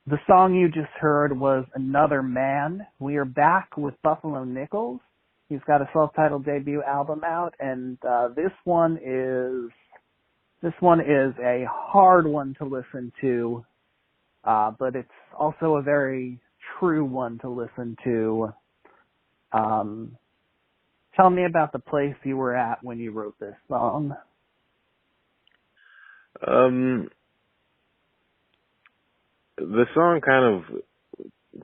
The song you just heard was Another Man. We are back with Buffalo Nichols. He's got a self-titled debut album out, and this one is a hard one to listen to, but it's also a very true one to listen to. Tell me about the place you were at when you wrote this song. The song kind of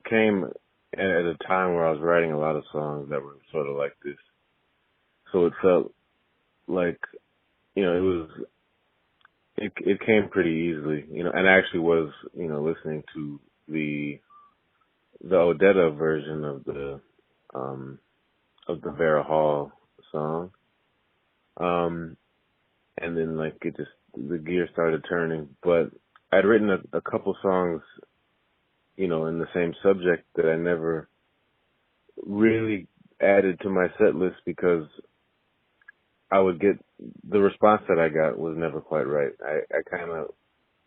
came at a time where I was writing a lot of songs that were sort of like this. So it felt like, it came pretty easily, and I actually was, listening to the Odetta version of the Vera Hall song. And then the gear started turning, but I'd written a couple songs, in the same subject that I never really added to my set list because I would get, the response that I got was never quite right. I kind of,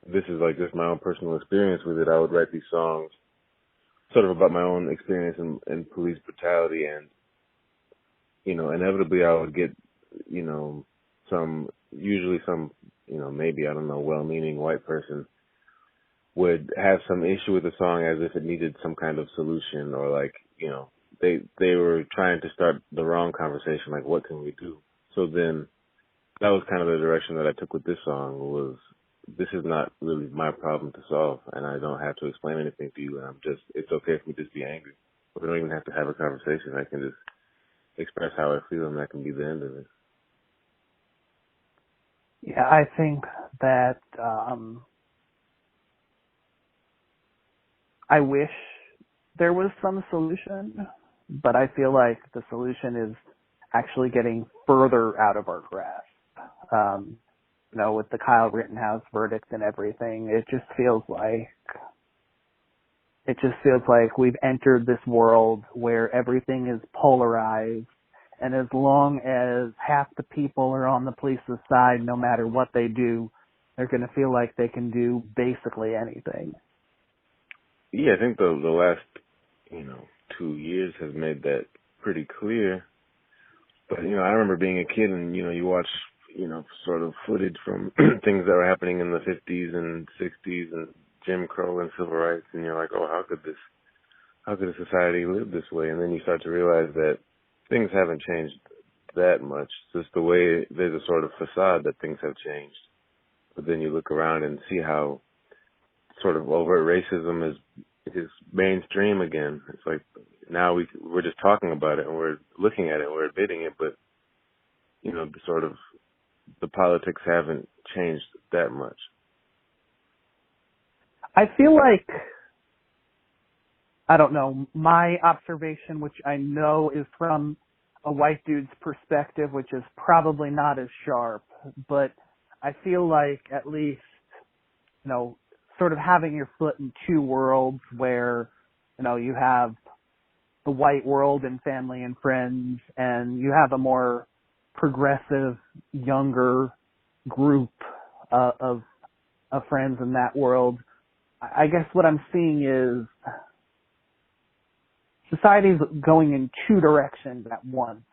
this is like just my own personal experience with it. I would write these songs sort of about my own experience in police brutality, and, inevitably I would get, usually some, maybe, I don't know, well-meaning white person would have some issue with the song as if it needed some kind of solution, or they were trying to start the wrong conversation, like, what can we do? So then that was kind of the direction that I took with this song, was this is not really my problem to solve, and I don't have to explain anything to you, and it's okay if we just be angry. We don't even have to have a conversation. I can just express how I feel, and that can be the end of it. Yeah, I think that I wish there was some solution, but I feel like the solution is actually getting further out of our grasp. With the Kyle Rittenhouse verdict and everything, it just feels like we've entered this world where everything is polarized, and as long as half the people are on the police's side, no matter what they do, they're going to feel like they can do basically anything. Yeah, I think the last, 2 years has made that pretty clear. But, I remember being a kid and, you watch, sort of footage from things that were happening in the 50s and 60s and Jim Crow and civil rights, and you're like, oh, how could a society live this way? And then you start to realize that things haven't changed that much. It's just the way there's a sort of facade that things have changed. But then you look around and see how sort of overt racism is mainstream again. It's like now we're just talking about it and we're looking at it and we're admitting it, but the politics haven't changed that much. I feel like, I don't know, my observation, which I know is from a white dude's perspective, which is probably not as sharp, but I feel like at least, sort of having your foot in two worlds where, you have the white world and family and friends, and you have a more progressive, younger group of friends in that world. I guess what I'm seeing is society's going in two directions at once.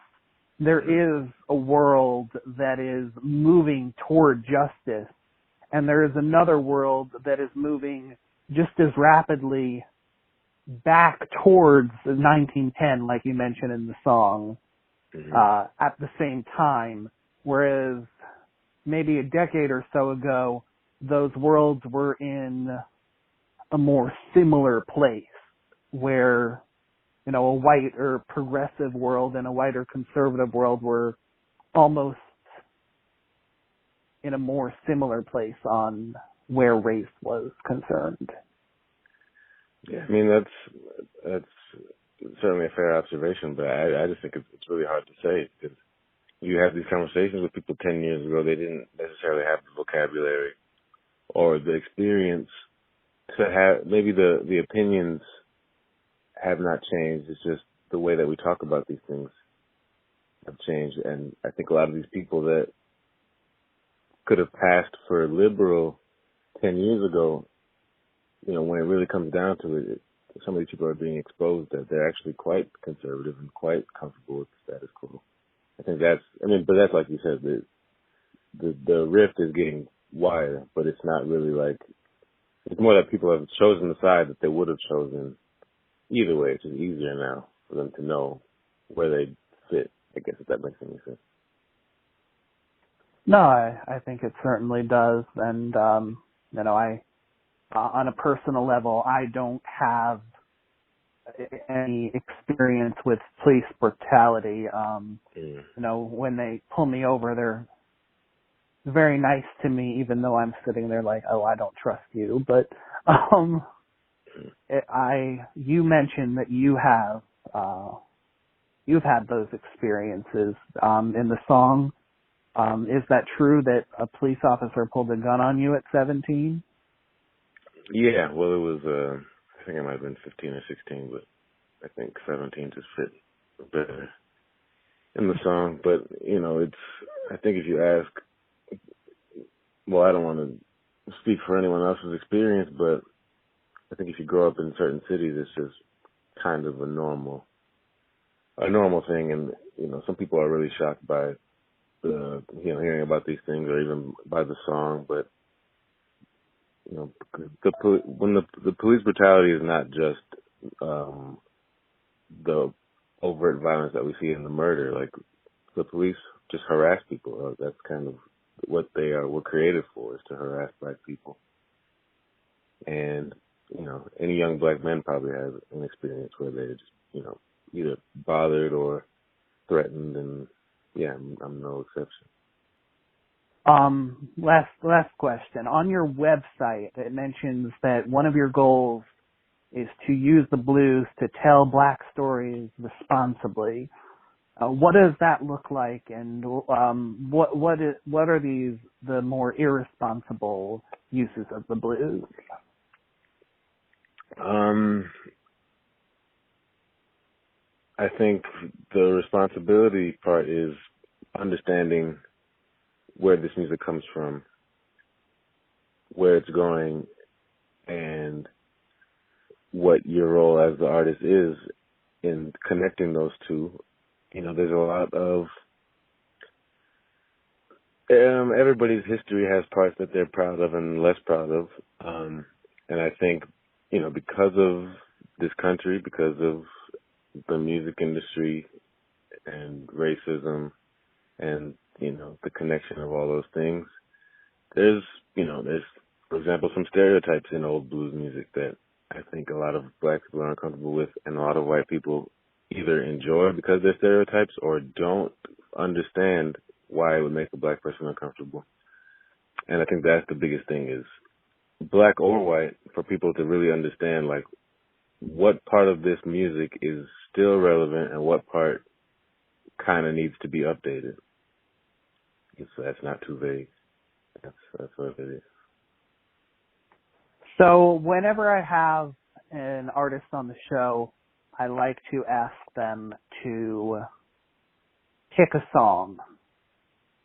There is a world that is moving toward justice, and there is another world that is moving just as rapidly back towards 1910, like you mentioned in the song, at the same time, whereas maybe a decade or so ago, those worlds were in a more similar place, where, a white or progressive world and a white or conservative world were almost in a more similar place on where race was concerned. Yeah, I mean, that's certainly a fair observation, but I just think it's really hard to say, because you have these conversations with people 10 years ago, they didn't necessarily have the vocabulary or the experience to have, maybe the opinions have not changed. It's just the way that we talk about these things have changed. And I think a lot of these people that could have passed for liberal 10 years ago, when it really comes down to it, some of these people are being exposed that they're actually quite conservative and quite comfortable with the status quo. I think but that's like you said, the rift is getting wider, but it's not really like, it's more that people have chosen the side that they would have chosen either way. It's just easier now for them to know where they fit, I guess, if that makes any sense. No, I think it certainly does. And, I, on a personal level, I don't have any experience with police brutality. When they pull me over, they're very nice to me, even though I'm sitting there like, oh, I don't trust you. But you mentioned that you've had those experiences in the song. Is that true that a police officer pulled a gun on you at 17? Yeah, well, it was, I think I might have been 15 or 16, but I think 17 just fit better in the song. But, I think if you ask, well, I don't want to speak for anyone else's experience, but I think if you grow up in certain cities, it's just kind of a normal thing. And, some people are really shocked by hearing about these things or even by the song. But, when the police brutality is not just the overt violence that we see in the murder, like the police just harass people. That's kind of what they were created for, is to harass black people. And, any young black men probably have an experience where they're just, either bothered or threatened, and yeah, I'm no exception. Last question. On your website, it mentions that one of your goals is to use the blues to tell black stories responsibly. What does that look like, and what are the more irresponsible uses of the blues? I think the responsibility part is understanding where this music comes from, where it's going, and what your role as the artist is in connecting those two. There's a lot of, everybody's history has parts that they're proud of and less proud of. And I think, because of this country, because of the music industry and racism and, the connection of all those things, there's, for example, some stereotypes in old blues music that I think a lot of black people are uncomfortable with, and a lot of white people either enjoy because they're stereotypes or don't understand why it would make a black person uncomfortable. And I think that's the biggest thing, is black or white, for people to really understand, like, what part of this music is still relevant and what part kind of needs to be updated. So that's not too vague. That's what it is. So whenever I have an artist on the show, I like to ask them to pick a song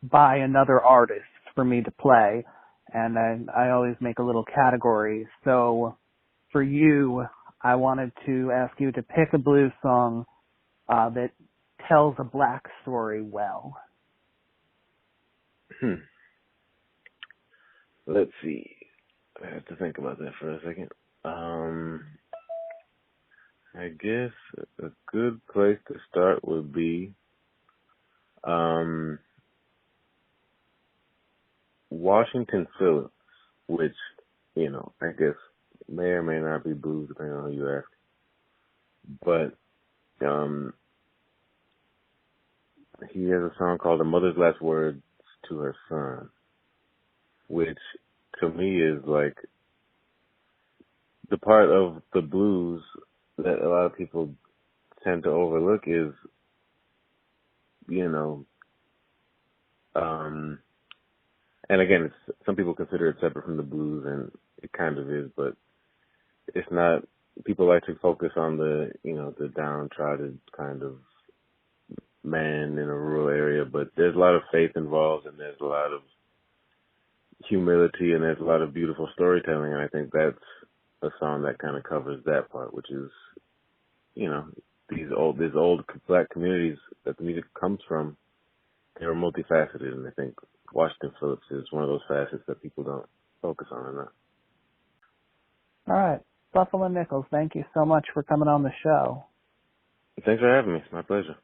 by another artist for me to play, and I always make a little category. So for you, I wanted to ask you to pick a blues song that tells a black story well. Let's see. I have to think about that for a second. I guess a good place to start would be Washington Phillips, which, I guess may or may not be blues depending on who you ask. But he has a song called "A Mother's Last Words to Her Son," which to me is like the part of the blues that a lot of people tend to overlook is, and again, some people consider it separate from the blues, and it kind of is, but it's not. People like to focus on the, the downtrodden kind of man in a rural area, but there's a lot of faith involved, and there's a lot of humility, and there's a lot of beautiful storytelling, and I think that's a song that kind of covers that part, which is, you know, these old black communities that the music comes from. They were multifaceted, and I think Washington Phillips is one of those facets that people don't focus on enough. All right. Buffalo Nichols, thank you so much for coming on the show. Thanks for having me. It's my pleasure.